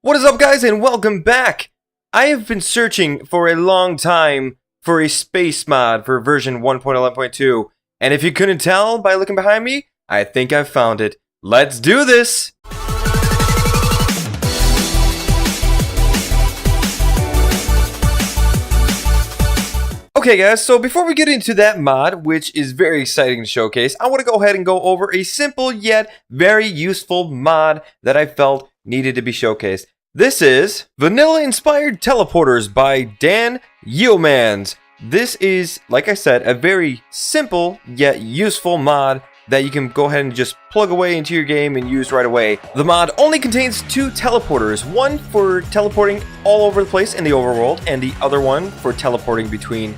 What is up, guys, and welcome back! I have been searching for a long time for a space mod for version 1.11.2, and if you couldn't tell by looking behind me, I think I've found it. Let's do this! Okay guys, so before we get into that mod, which is very exciting to showcase, I want to go ahead and go over a simple yet very useful mod that I felt needed to be showcased. This is Vanilla-Inspired Teleporters by Yeomans. This is, like I said, a very simple yet useful mod that you can go ahead and just plug away into your game and use right away. The mod only contains two teleporters, one for teleporting all over the place in the overworld, and the other one for teleporting between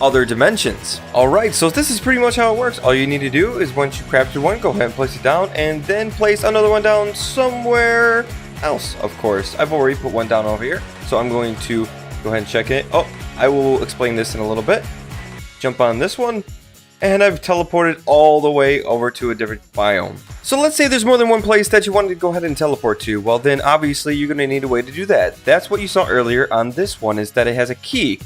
other dimensions. Alright, so this is pretty much how it works. All you need to do is once you craft your one, go ahead and place it down, and then place another one down somewhere else, of course. I've already put one down over here, so I'm going to go ahead and check it. Oh, I will explain this in a little bit. Jump on this one, and I've teleported all the way over to a different biome. So let's say there's more than one place that you wanted to go ahead and teleport to. Well, then obviously you're going to need a way to do that. That's what you saw earlier on this one, is that it has a key.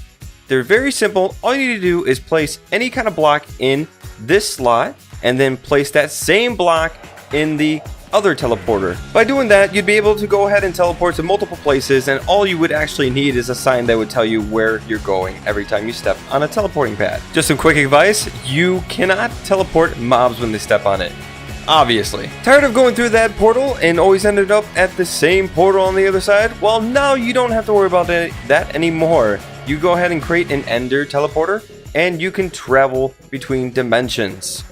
They're very simple. All you need to do is place any kind of block in this slot, and then place that same block in the other teleporter. By doing that, you'd be able to go ahead and teleport to multiple places, and all you would actually need is a sign that would tell you where you're going every time you step on a teleporting pad. Just some quick advice: you cannot teleport mobs when they step on it. Obviously. Tired of going through that portal and always ended up at the same portal on the other side? Well, now you don't have to worry about that anymore. You go ahead and create an ender teleporter, and you can travel between dimensions.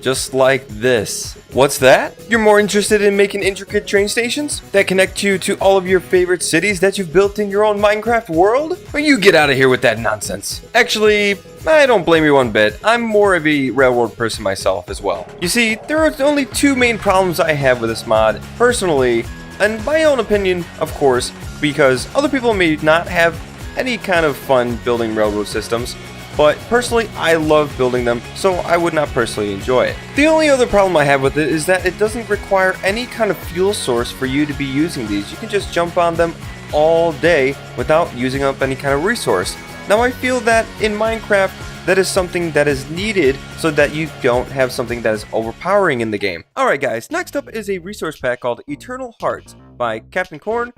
Just like this. What's that? You're more interested in making intricate train stations that connect you to all of your favorite cities that you've built in your own Minecraft world? Well, you get out of here with that nonsense. Actually, I don't blame you one bit. I'm more of a railroad person myself as well. You see, there are only two main problems I have with this mod, personally, and my own opinion, of course, because other people may not have any kind of fun building railroad systems. But personally, I love building them, so I would not personally enjoy it. The only other problem I have with it is that it doesn't require any kind of fuel source for you to be using these. You can just jump on them all day without using up any kind of resource. Now, I feel that in Minecraft, that is something that is needed so that you don't have something that is overpowering in the game. Alright guys, next up is a resource pack called Eternal Hearts by Captain Corn,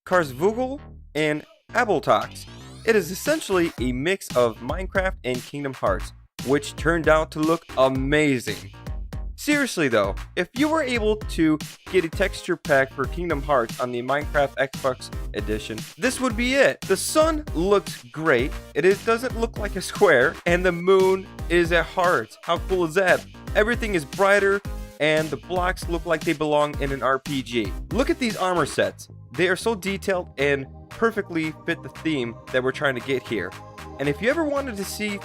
Karsvogel, and Abeltox. It is essentially a mix of Minecraft and Kingdom Hearts, which turned out to look amazing. Seriously though, if you were able to get a texture pack for Kingdom Hearts on the Minecraft Xbox edition, this would be it. The sun looks great, doesn't look like a square, and the moon is a heart. How cool is that? Everything is brighter, and the blocks look like they belong in an RPG. Look at these armor sets. They are so detailed and perfectly fit the theme that we're trying to get here. And if you ever wanted to see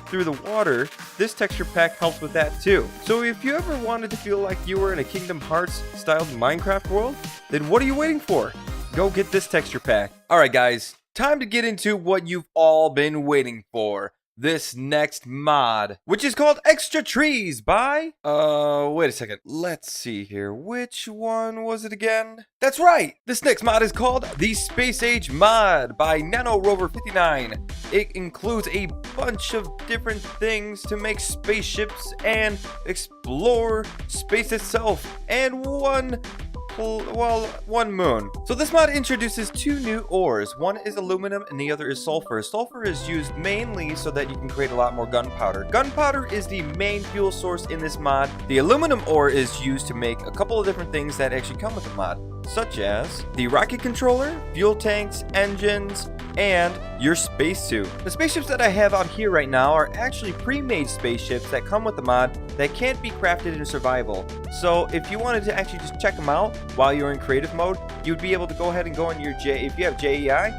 through the water, this texture pack helps with that too. So if you ever wanted to feel like you were in a Kingdom Hearts styled Minecraft world, then what are you waiting for? Go get this texture pack. Alright guys, time to get into what you've all been waiting for. This next mod, which is called Extra Trees by, wait a second, let's see here, which one was it again? That's right, this next mod is called the Space Age mod by Nano Rover 59. It includes a bunch of different things to make spaceships and explore space itself, and one moon. So this mod introduces two new ores. One is aluminum and the other is sulfur. Sulfur is used mainly so that you can create a lot more gunpowder. Gunpowder is the main fuel source in this mod. The aluminum ore is used to make a couple of different things that actually come with the mod, such as the rocket controller, fuel tanks, engines, and your spacesuit. The spaceships that I have out here right now are actually pre-made spaceships that come with the mod that can't be crafted in survival. So if you wanted to actually just check them out while you're in creative mode, you'd be able to go ahead and go in your if you have JEI,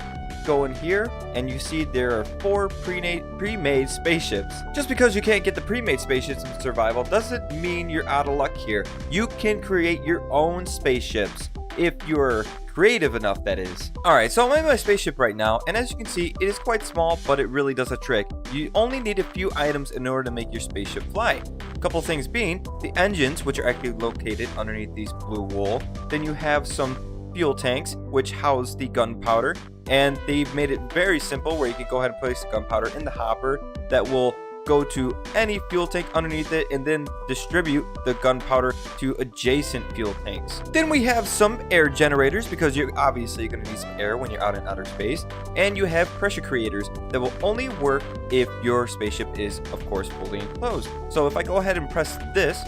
go in here and you see there are 4 pre-made spaceships. Just because you can't get the pre-made spaceships in survival doesn't mean you're out of luck here. You can create your own spaceships if you're creative enough, that is. Alright, so I'm in my spaceship right now, and as you can see, it is quite small, but it really does a trick. You only need a few items in order to make your spaceship fly. A couple things being the engines, which are actually located underneath these blue wool. Then you have some fuel tanks, which house the gunpowder, and they've made it very simple where you can go ahead and place the gunpowder in the hopper that will go to any fuel tank underneath it and then distribute the gunpowder to adjacent fuel tanks. Then we have some air generators because you're obviously going to need some air when you're out in outer space, and you have pressure creators that will only work if your spaceship is, of course, fully enclosed. So if I go ahead and press this,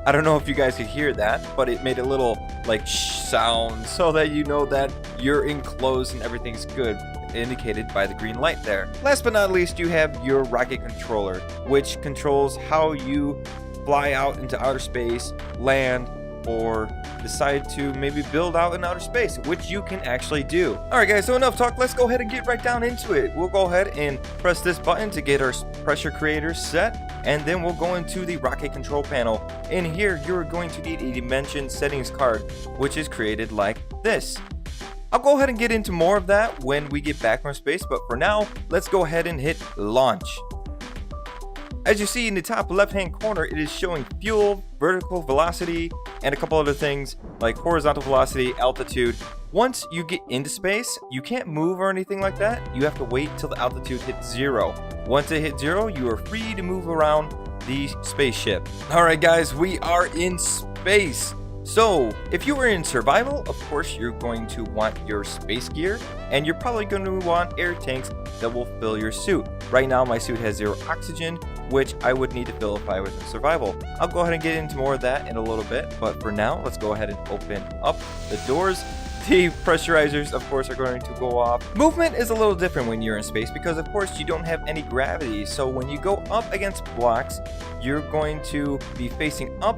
I don't know if you guys could hear that, but it made a little like shh sound so that you know that you're enclosed and everything's good, indicated by the green light there. Last but not least, you have your rocket controller, which controls how you fly out into outer space, land, or decide to maybe build out in outer space, which you can actually do. Alright guys, so enough talk, let's go ahead and get right down into it. We'll go ahead and press this button to get our pressure creators set, and then we'll go into the rocket control panel. In here, you're going to need a dimension settings card, which is created like this. I'll go ahead and get into more of that when we get back from space, but for now, let's go ahead and hit launch. As you see in the top left hand corner, it is showing fuel, vertical velocity, and a couple other things like horizontal velocity, altitude. Once you get into space, you can't move or anything like that. You have to wait till the altitude hits 0. Once it hits 0, you are free to move around the spaceship. Alright guys, we are in space. So, if you are in survival, of course you're going to want your space gear, and you're probably going to want air tanks that will fill your suit. Right now my suit has 0 oxygen, which I would need to fill if I was in survival. I'll go ahead and get into more of that in a little bit, but for now, let's go ahead and open up the doors. The pressurizers, of course, are going to go off. Movement is a little different when you're in space because, of course, you don't have any gravity. So when you go up against blocks, you're going to be facing up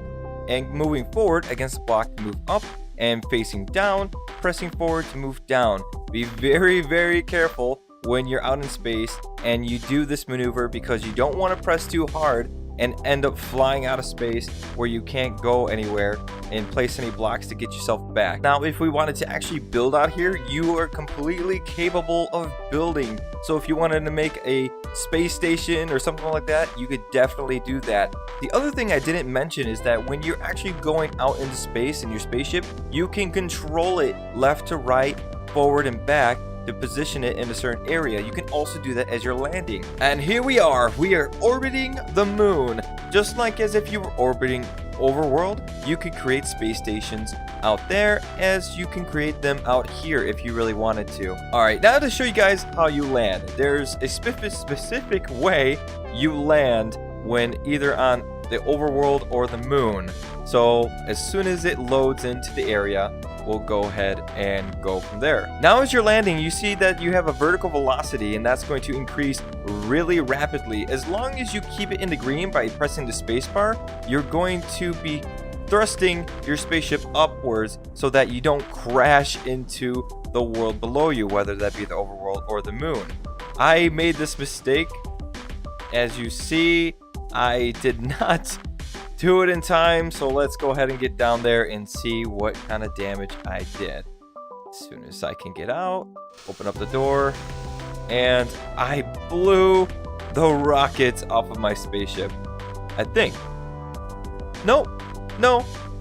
and moving forward against the block to move up, and facing down, pressing forward to move down. Be very, very careful when you're out in space and you do this maneuver because you don't want to press too hard and end up flying out of space where you can't go anywhere and place any blocks to get yourself back. Now, if we wanted to actually build out here, you are completely capable of building. So if you wanted to make a space station or something like that, you could definitely do that. The other thing I didn't mention is that when you're actually going out into space in your spaceship, you can control it left to right, forward and back to position it in a certain area. You can also do that as you're landing. And here we are orbiting the moon. Just like as if you were orbiting overworld, you could create space stations out there as you can create them out here if you really wanted to. Alright, now to show you guys how you land. There's a specific way you land when either on the overworld or the moon. So as soon as it loads into the area, we'll go ahead and go from there. Now as you're landing, you see that you have a vertical velocity, and that's going to increase really rapidly. As long as you keep it in the green by pressing the spacebar, you're going to be thrusting your spaceship upwards so that you don't crash into the world below you, whether that be the overworld or the moon. I made this mistake. As you see, I did not do it in time, so let's go ahead and get down there and see what kind of damage I did. As soon as I can get out, open up the door, and I blew the rockets off of my spaceship. I think. No,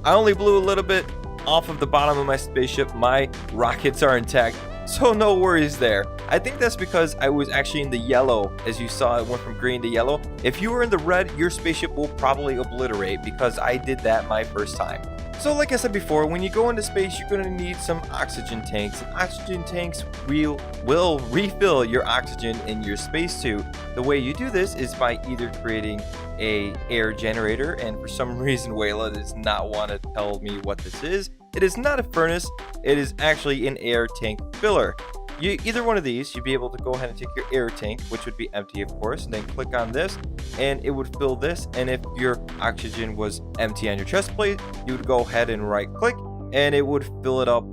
I only blew a little bit off of the bottom of my spaceship. My rockets are intact, so no worries there. I think that's because I was actually in the yellow. As you saw, it went from green to yellow. If you were in the red, your spaceship will probably obliterate because I did that my first time. So like I said before, when you go into space, you're going to need some oxygen tanks. And oxygen tanks will refill your oxygen in your spacesuit. The way you do this is by either creating an air generator, and for some reason Wayla does not want to tell me what this is. It is not a furnace, it is actually an air tank filler. Either one of these, you'd be able to go ahead and take your air tank, which would be empty of course, and then click on this, and it would fill this. And if your oxygen was empty on your chest plate, you would go ahead and right click, and it would fill it up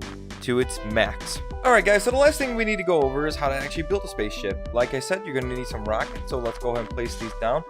to its max. Alright guys, so the last thing we need to go over is how to actually build a spaceship. Like I said, you're going to need some rockets, so let's go ahead and place these down.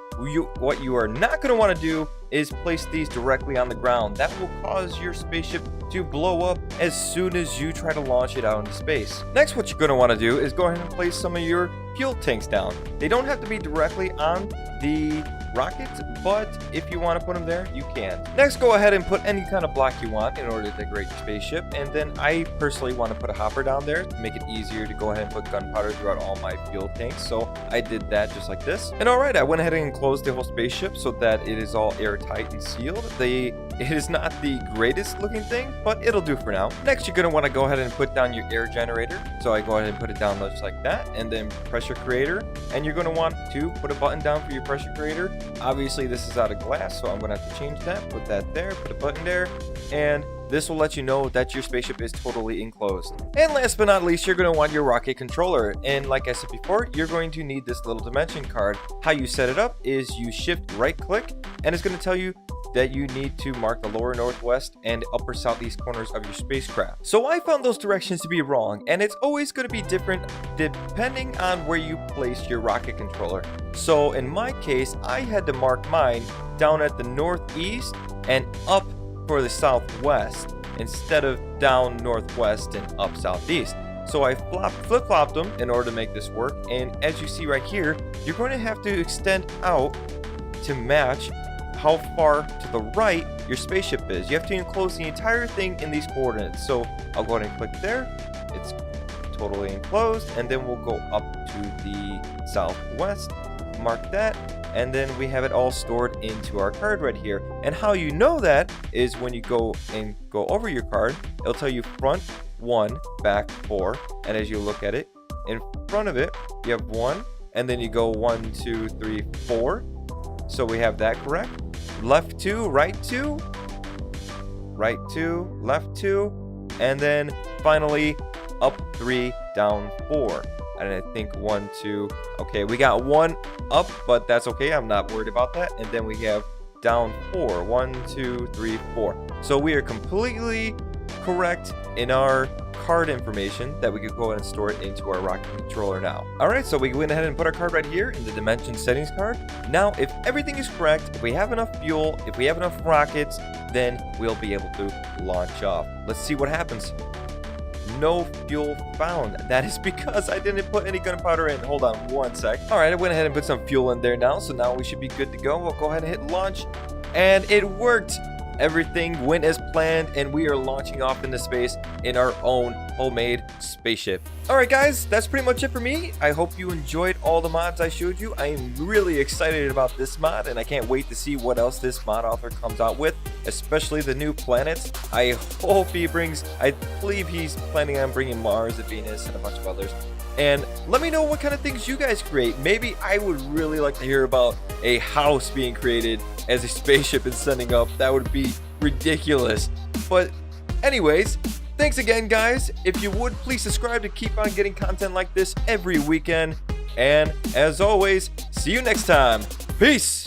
What you are not going to want to do is place these directly on the ground. That will cause your spaceship to blow up as soon as you try to launch it out into space. Next, what you're going to want to do is go ahead and place some of your fuel tanks down. They don't have to be directly on the rockets, but if you want to put them there, you can. Next, go ahead and put any kind of block you want in order to decorate your spaceship, and then I personally want to put a hopper down there to make it easier to go ahead and put gunpowder throughout all my fuel tanks, so I did that just like this. And alright, I went ahead and closed the whole spaceship so that it is all airtight and sealed. It is not the greatest looking thing, but it'll do for now. Next, you're going to want to go ahead and put down your air generator, so I go ahead and put it down just like that, and then pressure creator, and you're going to want to put a button down for your pressure creator. Obviously this is out of glass, so I'm going to have to change that. Put that there, put a button there, and this will let you know that your spaceship is totally enclosed. And last but not least, you're going to want your rocket controller, and like I said before, you're going to need this little dimension card. How you set it up is you shift right click, and it's going to tell you that you need to mark the lower northwest and upper southeast corners of your spacecraft. So I found those directions to be wrong, and it's always going to be different depending on where you place your rocket controller. So in my case, I had to mark mine down at the northeast and up for the southwest instead of down northwest and up southeast. So I flip-flopped them in order to make this work, and as you see right here, you're going to have to extend out to match how far to the right your spaceship is. You have to enclose the entire thing in these coordinates. So I'll go ahead and click there. It's totally enclosed, and then we'll go up to the southwest, mark that, and then we have it all stored into our card right here. And how you know that is when you go over your card, it'll tell you front 1, back 4, and as you look at it, in front of it, you have 1, and then you go 1, 2, 3, 4. So we have that correct. Left 2, right 2, right 2, left 2, and then finally up 3, down 4. And I think 1, 2, okay, we got 1 up, but that's okay, I'm not worried about that. And then we have down 4, 1, 2, 3, 4. So we are completely correct in our card information that we could go ahead and store it into our rocket controller now. Alright, so we went ahead and put our card right here in the dimension settings card. Now, if everything is correct, if we have enough fuel, if we have enough rockets, then we'll be able to launch off. Let's see what happens. No fuel found. That is because I didn't put any gunpowder in. Hold on one sec. Alright, I went ahead and put some fuel in there now, so now we should be good to go. We'll go ahead and hit launch, and it worked. Everything went as planned, and we are launching off into space in our own homemade spaceship. Alright guys, that's pretty much it for me. I hope you enjoyed all the mods I showed you. I am really excited about this mod, and I can't wait to see what else this mod author comes out with, especially the new planets. I hope he brings, I believe he's planning on bringing Mars and Venus and a bunch of others. And let me know what kind of things you guys create. Maybe I would really like to hear about a house being created as a spaceship and sending up. That would be ridiculous. But anyways, thanks again guys. If you would, please subscribe to keep on getting content like this every weekend. And as always, see you next time. Peace!